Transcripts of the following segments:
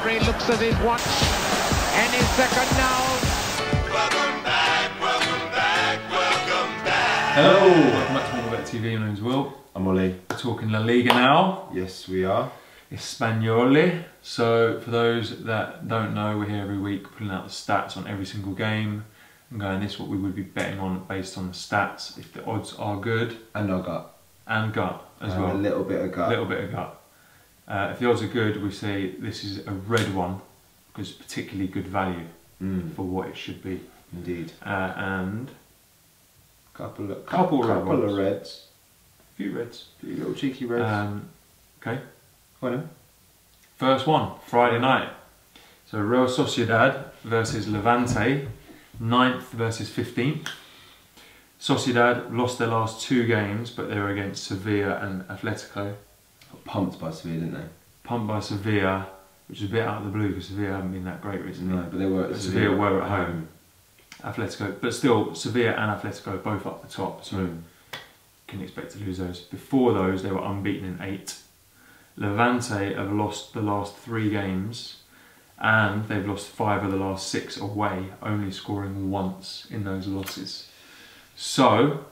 referee looks at his watch. Any second now. Welcome back, welcome back, welcome back. Hello, welcome back to WantMyBet TV. My name's Will. I'm Olly. We're talking La Liga now. Yes, we are. Espanyol. So for those that don't know, we're here every week pulling out the stats on every single game and going, this is what we would be betting on based on the stats, if the odds are good. And our gut. And gut as well. A little bit of gut. A little bit of gut. If the odds are good, we say this is a red one because it's particularly good value for what it should be. Indeed. And couple of reds. A few reds. A few little cheeky reds. Okay. Go on. First one, Friday night. So Real Sociedad versus Levante, 9th versus 15th. Sociedad lost their last two games, but they were against Sevilla and Atletico. Got pumped by Sevilla, didn't they? Pumped by Sevilla, which is a bit out of the blue because Sevilla haven't been that great recently. No, but they were. Sevilla were at home. Atletico, but still, Sevilla and Atletico both up the top, so couldn't expect to lose those. Before those, they were unbeaten in 8. Levante have lost the last 3 games and they've lost 5 of the last 6 away, only scoring once in those losses. So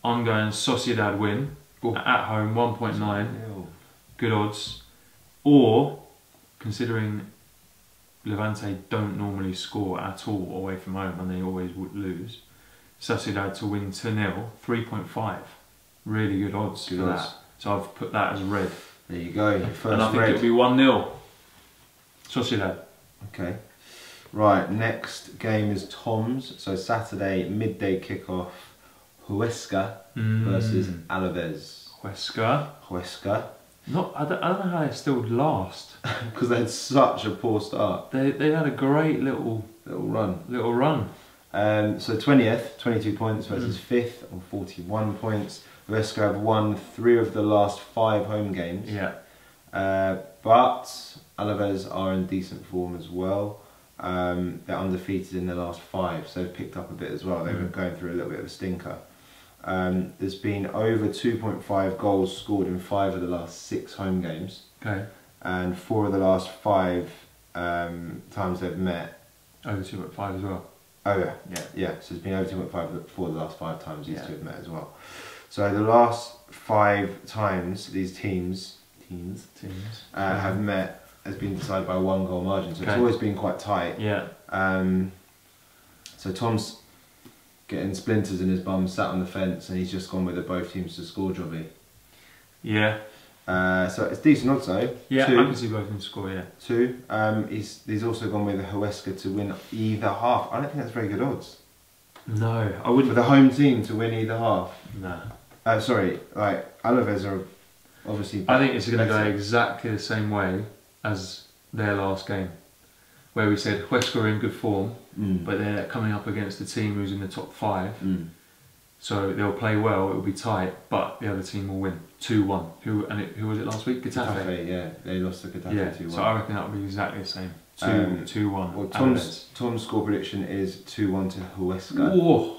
I'm going Sociedad win at home, 1.9, good odds. Or, considering Levante don't normally score at all away from home and they always would lose, Sociedad to win 2-0, 3.5. Really good odds for that. So I've put that as red. There you go. First and I think red. it'll be 1-0. Sociedad. Okay. Right, next game is Tom's. So Saturday, midday kickoff. Huesca versus Alaves. Huesca. I don't know how they still last. Because they had such a poor start. They had a great little run. So 20th, 22 points versus 5th on 41 points. Huesca have won 3 of the last 5 home games. Yeah. But Alaves are in decent form as well. They're undefeated in their last 5, so they've picked up a bit as well. They were going through a little bit of a stinker. There's been over 2.5 goals scored in 5 of the last 6 home games. Okay. And 4 of the last 5 times they've met. Over 2.5 as well. Oh yeah. Yeah. So it's been over 2.5 for the last 5 times these two have met as well. So the last 5 times these teams have met has been decided by a 1 goal margin. So it's always been quite tight. Yeah. So Tom's getting splinters in his bum, sat on the fence, and he's just gone with the both teams to score jobby. Yeah. So it's decent odds though. Yeah, 2. I can see both teams score, yeah. 2. He's also gone with Huesca to win either half. I don't think that's very good odds. No, I wouldn't. For the home team to win either half. No. Sorry, like Alaves are obviously. I think it's going to go exactly the same way as their last game, where we said Huesca are in good form, but they're coming up against a team who's in the top 5. So they'll play well. It will be tight, but the other team will win 2-1. Who was it last week? Getafe. Yeah, they lost to Getafe 2-1. So I reckon that will be exactly the same. 2-1. Well, Tom's score prediction is 2-1 to Huesca. Oh,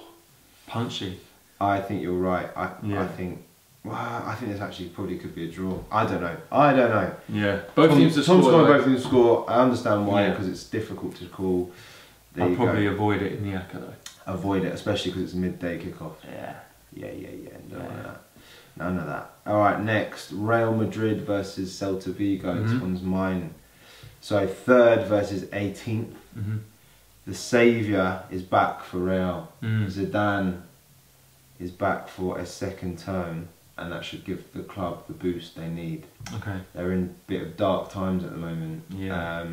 punchy. I think you're right. I think this actually probably could be a draw. I don't know. Yeah, both teams to score. Tom's got both teams to score. I understand why, because it's difficult to call. I'll probably avoid it in the ACA though. Avoid it, especially because it's a midday kickoff. Yeah. None of that. All right, next Real Madrid versus Celta Vigo. This one's mine. So 3rd versus 18th. The saviour is back for Real. Zidane is back for a 2nd term, and that should give the club the boost they need. Okay. They're in a bit of dark times at the moment. Yeah.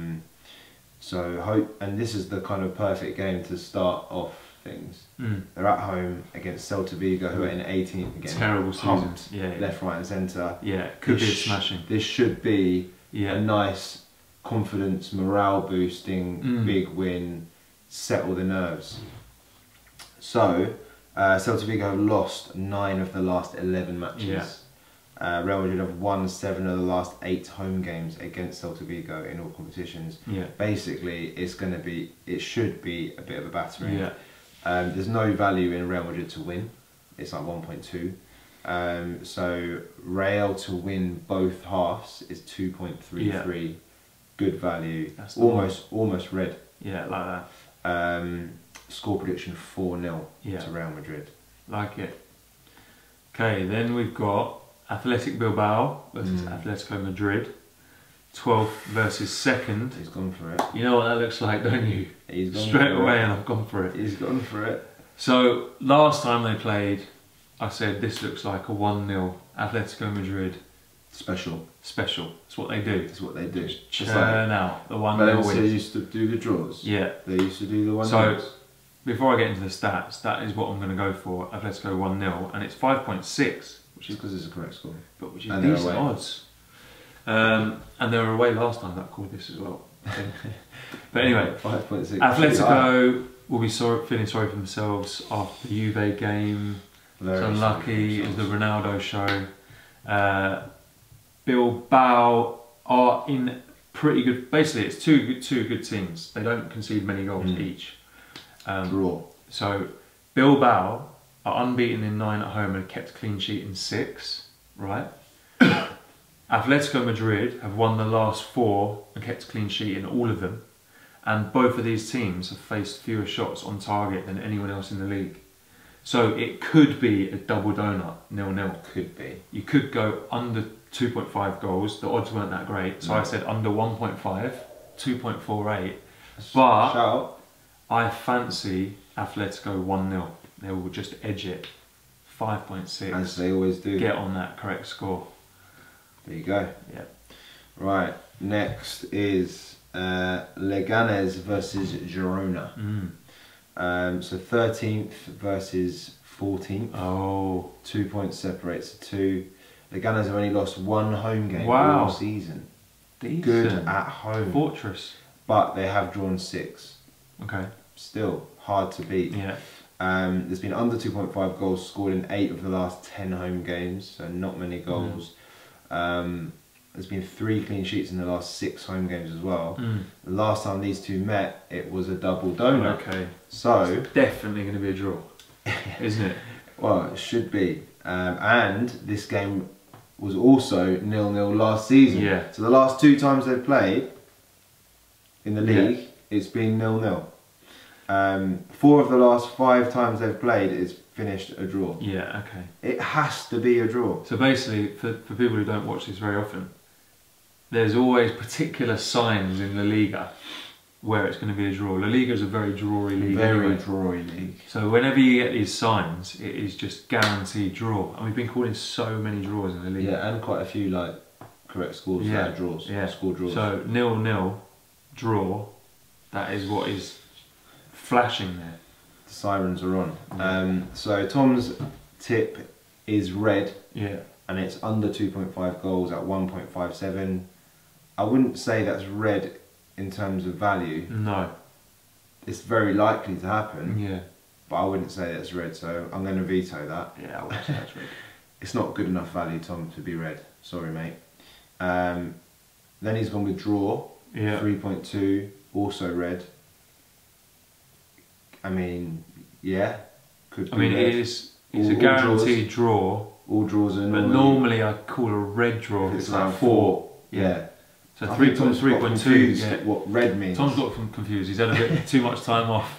So and this is the kind of perfect game to start off things. They're at home against Celta Vigo, who are in 18th again. Terrible season. Left, right, and centre. Yeah, could be a smashing. This should be a nice confidence, morale boosting, big win, settle the nerves. So. Celta Vigo have lost 9 of the last 11 matches. Real Madrid have won 7 of the last 8 home games against Celta Vigo in all competitions. Basically, it should be a bit of a battering. There's no value in Real Madrid to win. It's like 1.2. So Real to win both halves is 2.33. good value. That's the Almost red. Yeah, like that. Score prediction 4-0 Yeah. to Real Madrid. Like it. Okay, then we've got Athletic Bilbao versus Atletico Madrid. 12th versus 2nd. He's gone for it. You know what that looks like, don't you? He's gone Straight for away, it. and I've gone for it. He's gone for it. So, last time they played, I said this looks like a 1-0 Atletico Madrid Special. special. It's what they do. It's what they do. Just churn out the 1-0 Valencia wins. used to do the draws. Yeah. They used to do the 1-0s. So, before I get into the stats, that is what I'm going to go for. Atletico 1-0, and it's 5.6, which is because it's a correct score. which is And they're decent away. odds. And they were away last time. That called this as well. But anyway, 5.6. Atletico will be feeling sorry for themselves after the Juve game. Very So sorry unlucky for is the themselves. Ronaldo show. Bilbao are in pretty good. Basically, it's two good teams. They don't concede many goals each. Draw. So Bilbao are unbeaten in 9 at home and kept a clean sheet in 6. Right. Atletico Madrid have won the last 4 and kept a clean sheet in all of them. And both of these teams have faced fewer shots on target than anyone else in the league. So it could be a double donut, 0-0. Could be. You could go under 2.5 goals. The odds weren't that great. So I said under 1.5, 2.48. But Shout. I fancy Atletico 1-0. They will just edge it. 5.6. As they always do. Get on that correct score. There you go. Yeah. Right. Next is Leganés versus Girona. So 13th versus 14th. Oh. 2 points separates the two. Leganés have only lost 1 home game Wow. all season. Decent. Good at home. Fortress. But they have drawn 6. Okay. Still hard to beat. Yeah. There's been under 2.5 goals scored in 8 of the last 10 home games, so not many goals. There's been 3 clean sheets in the last 6 home games as well. The last time these two met, it was a double donut. Okay. So, It's definitely going to be a draw, isn't it? well, it should be. And this game was also 0-0 last season. Yeah. So the last 2 times they've played in the league, it's been 0-0. 4 of the last 5 times they've played, it's finished a draw. Yeah. Okay. It has to be a draw. So basically, for people who don't watch this very often, there's always particular signs in La Liga where it's going to be a draw. La Liga is a very drawy league. Very anyway. drawy league. So whenever you get these signs, it is just guaranteed draw. And we've been calling so many draws in the league. Yeah, and quite a few like correct scores that are draws. Yeah. Score draws. So 0-0 draw. That is what is flashing there. The sirens are on. So Tom's tip is red, Yeah. and it's under 2.5 goals at 1.57. I wouldn't say that's red in terms of value. No. It's very likely to happen, Yeah. but I wouldn't say that's red. So I'm going to veto that. Yeah. I would say that's red. It's not good enough value, Tom, to be red. Sorry, mate. Then he's gone with draw. Yeah. 3.2, also red. I mean, yeah, could be I mean, red. it's All- a all guaranteed draw. All draws are But normally I call a red draw if it's it's like around 4. Yeah. So I think Tom's got 3.2. confused Yeah. what red means. Tom's got confused. He's had a bit too much time off.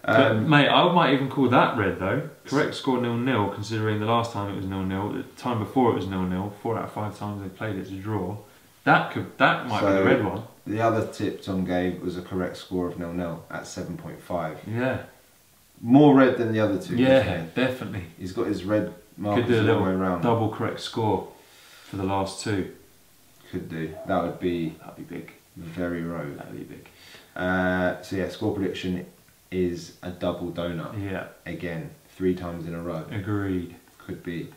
But, mate, I might even call that red though. Correct score 0-0, considering the last time it was 0-0. The time before it was 0-0. 4 out of 5 times they played it's a draw. That might be the red one. The other tip Tom gave was a correct score of 0-0 at 7.5. Yeah. More red than the other two. Yeah, definitely. He's got his red Could markers do a all the way little around. double correct score for the last 2. Could do. That would be That'd be big. very rogue. That'd be big. So yeah, score prediction is a double donut. Yeah. Again, 3 times in a row. Agreed. Could be.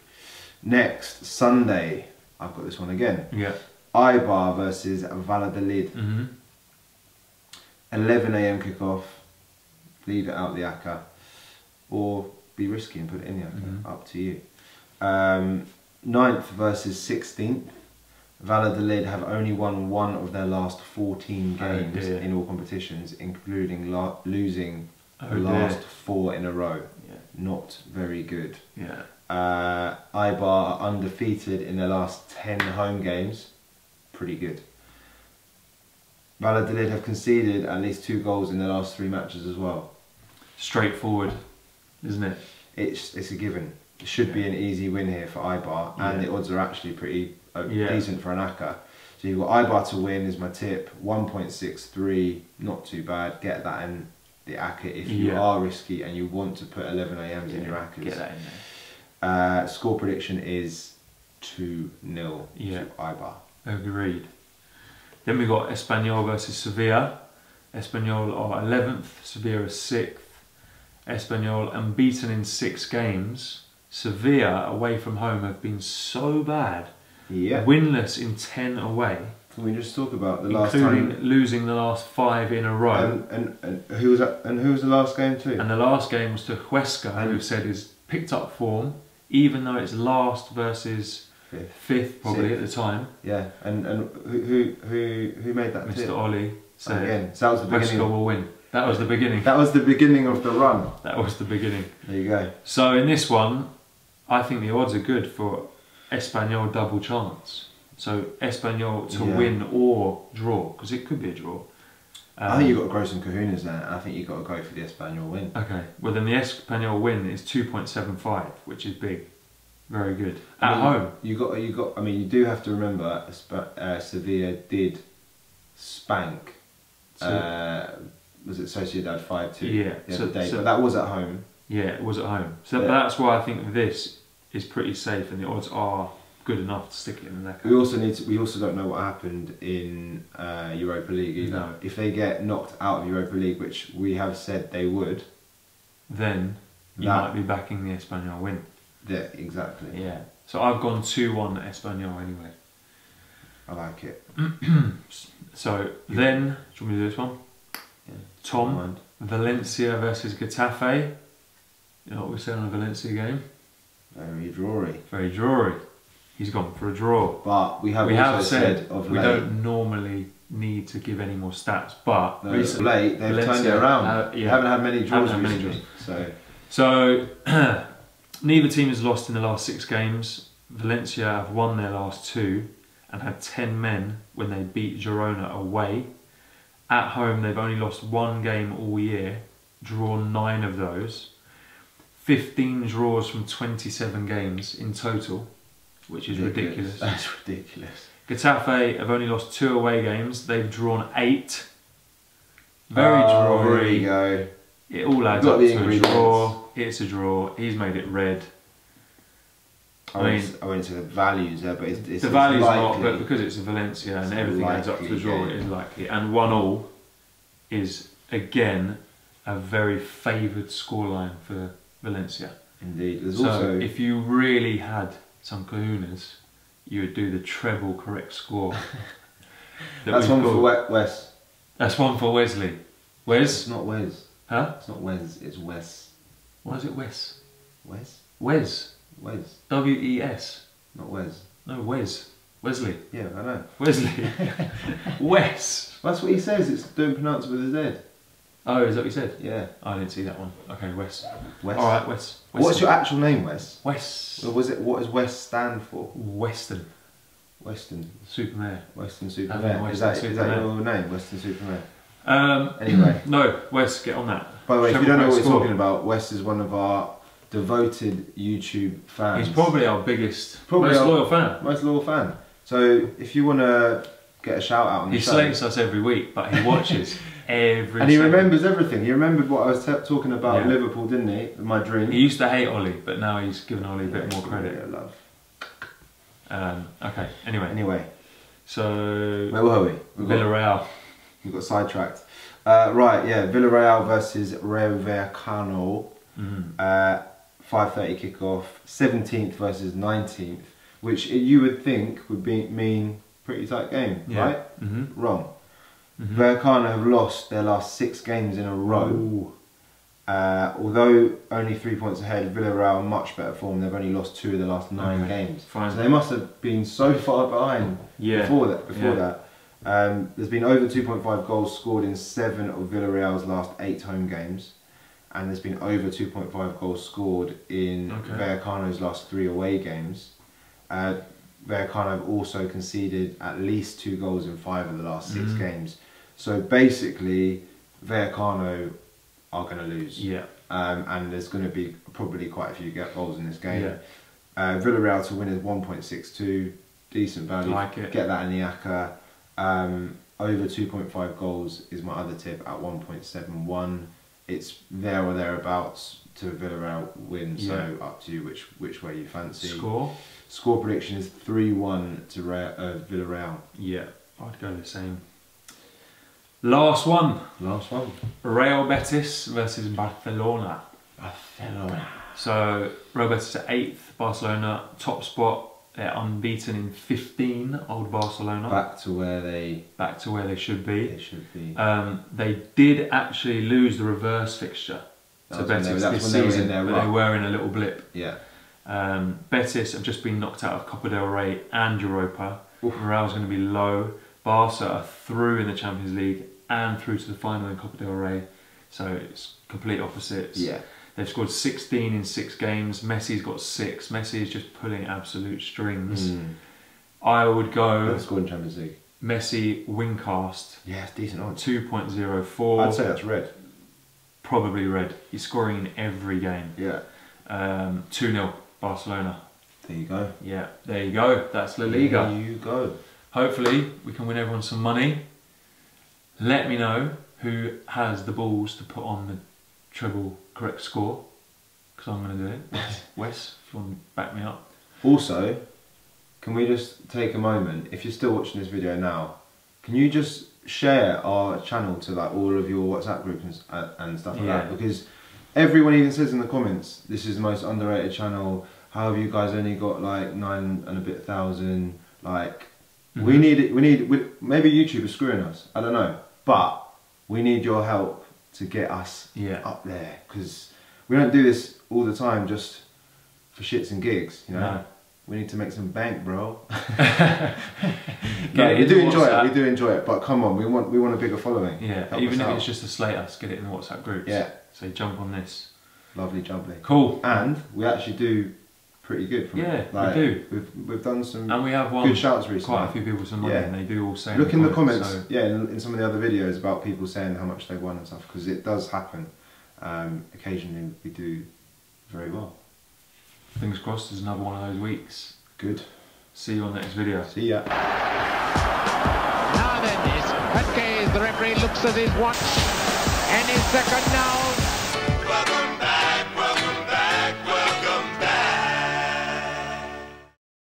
Next, Sunday. I've got this one again. Yeah. Eibar versus Valladolid. 11 AM kickoff. Leave it out the Aka. Or be risky and put it in the Aka. Up to you. 9th versus 16th. Valladolid have only won 1 of their last 14 games dear. in all competitions, including losing the dear. last 4 in a row. Yeah. Not very good. Yeah. Eibar are undefeated in their last 10 home games. Pretty good. Valladolid have conceded at least 2 goals in their last 3 matches as well. Straightforward, isn't it? It's a given. It should be an easy win here for Eibar, and the odds are actually pretty decent for an ACCA. So you've got Eibar to win is my tip, 1.63, not too bad. Get that in the ACCA if you are risky and you want to put 11 AMs in your ACCAs. Get that in there. Score prediction is 2-0 to Eibar. Agreed. Then we got Espanyol versus Sevilla. Espanyol are 11th, Sevilla is 6th. Espanyol unbeaten in 6 games. Sevilla away from home have been so bad. Yeah. Winless in 10 away. Can we just talk about the last including time? losing the last 5 in a row. And who was that? And who was the last game too? And the last game was to Huesca, who said is picked up form, even though it's last versus 5th probably at the time. Yeah. And who made that tip? Mr. Olly said again. So that was the beginning. Huesca will win. That was the beginning. That was the beginning of the run. That was the beginning. There you go. So in this one, I think the odds are good for Espanyol double chance. So Espanyol to win or draw, because it could be a draw. I think you've got to grow some kahunas there, and I think you've got to go for the Espanyol win. Okay, well then the Espanyol win is 2.75, which is big. Very good. At home. I mean, you do have to remember, Sevilla did spank, was it Sociedad 5-2 the other day, but that was at home. Yeah, it was at home. So that's why I think this is pretty safe, and the odds are good enough to stick it in the neck. We also don't know what happened in Europa League either. No. If they get knocked out of Europa League, which we have said they would, then you might be backing the Espanyol win. Yeah, exactly. Yeah. So I've gone 2-1 Espanyol anyway. I like it. So then, do you want me to do this one? Yeah. Tom, Valencia versus Getafe. You know what we said on a Valencia game? Very drawy. Very drawy. He's gone for a draw. But we have said of we late, don't normally need to give any more stats, but recently they've Valencia turned it around. They haven't had many draws recently. So neither team has lost in the last 6 games. Valencia have won their last 2 and had 10 men when they beat Girona away. At home they've only lost 1 game all year, drawn 9 of those. 15 draws from 27 games in total, which is ridiculous. That's ridiculous. Getafe have only lost 2 away games. They've drawn 8. Very drawy. There you go. It all adds up to a draw. It's a draw. He's made it red. I went to the values there, but it's the values likely. not, but because it's a Valencia and everything adds up to a draw, it is likely. And 1-1 is again a very favoured scoreline for Valencia. Indeed. There's So also, if you really had some kahunas, you would do the treble correct score. that's one for Wes. That's one for Wesley. Wes? It's not Wes. Huh? It's not Wes. It's Wes. Why is it Wes? Wes. Wes. Wes. W-E-S. Not Wes. No, Wes. Wesley. Yeah, I know. Wesley. Wes. That's what he says. It's don't pronounce it with a Z. Oh, is that what you said? Yeah. I didn't see that one. Okay, Wes. Wes. All right, Wes. What's your actual name, Wes? Wes. Or was it? What does Wes stand for? Western. Western. Supermare. Western Supermare. Is that your name? Western Supermare. Anyway. No, Wes, get on that. By the way, if you don't know what we're talking about, Wes is one of our devoted YouTube fans. He's probably our biggest, most loyal fan. So if you want to get a shout out on the show. He slates us every week, but he watches every and he remembers everything. He remembered what I was talking about Liverpool, didn't he? My dream. He used to hate Ollie, but now he's given Ollie a bit more credit. Yeah, love. Okay, anyway. So... where were we? Villarreal. We got sidetracked. Villarreal versus Rayo Vallecano. 5:30 kickoff. 17th versus 19th, which you would think would mean pretty tight game, right? Wrong. Vallecano have lost their last 6 games in a row. Although only 3 points ahead, Villarreal much better form. They've only lost 2 of the last 9 games. Fine. So they must have been so far behind before that. There's been over 2.5 goals scored in 7 of Villarreal's last 8 home games. And there's been over 2.5 goals scored in Vallecano's last 3 away games. Vallecano have also conceded at least 2 goals in 5 of the last 6 games. So basically, Vallecano are going to lose. Yeah. And there's going to be probably quite a few goals in this game. Yeah. Villarreal to win is 1.62, decent value. Like it. Get that in the ACCA. Over 2.5 goals is my other tip at 1.71. It's there or thereabouts to Villarreal win, so up to you which way you fancy. Score prediction is 3-1 to Villarreal. Yeah, I'd go the same. Last one. Real Betis versus Barcelona. So Real Betis at 8th, Barcelona top spot. They're unbeaten in 15. Old Barcelona. Back to where they should be. They should be. They did actually lose the reverse fixture to Betis this season, but they were in a little blip. Yeah. Betis have just been knocked out of Copa del Rey and Europa. Real's going to be low. Barca are through in the Champions League and through to the final in Copa del Rey. So it's complete opposites. Yeah. They've scored 16 in 6 games. Messi's got 6. Messi is just pulling absolute strings. I would go. Let's score in Champions League. Messi wingcast. Yeah, it's decent odds. 2.04. I'd say that's red. Probably red. He's scoring in every game. Yeah. 2-0 Barcelona. There you go. Yeah, there you go. That's La Liga. There you go. Hopefully we can win everyone some money. Let me know who has the balls to put on the treble correct score, because I'm going to do it. Wes, if you want to back me up. Also, can we just take a moment, if you're still watching this video now, can you just share our channel to like all of your WhatsApp groups and stuff like that? Because everyone even says in the comments, this is the most underrated channel. How have you guys only got like 9 and a bit thousand? Like, we need it. Maybe YouTube is screwing us. I don't know, but we need your help to get us up there, because we don't do this all the time just for shits and gigs, you know. No. We need to make some bank, bro. No, we do enjoy it, but come on, we want a bigger following. Yeah, help even us if out. it's just to slate us, get it in the WhatsApp groups. Yeah. So jump on this. Lovely jubbly. Cool. And we actually do pretty good from it. Yeah, we do. We've done some and we have won good shouts recently. Quite a few people some money, and they do all say. Look in the comments, in some of the other videos about people saying how much they won and stuff, because it does happen. Occasionally we do very well. Fingers crossed, there's another one of those weeks. Good. See you on the next video. See ya. Now then, the referee looks at his watch and his second now.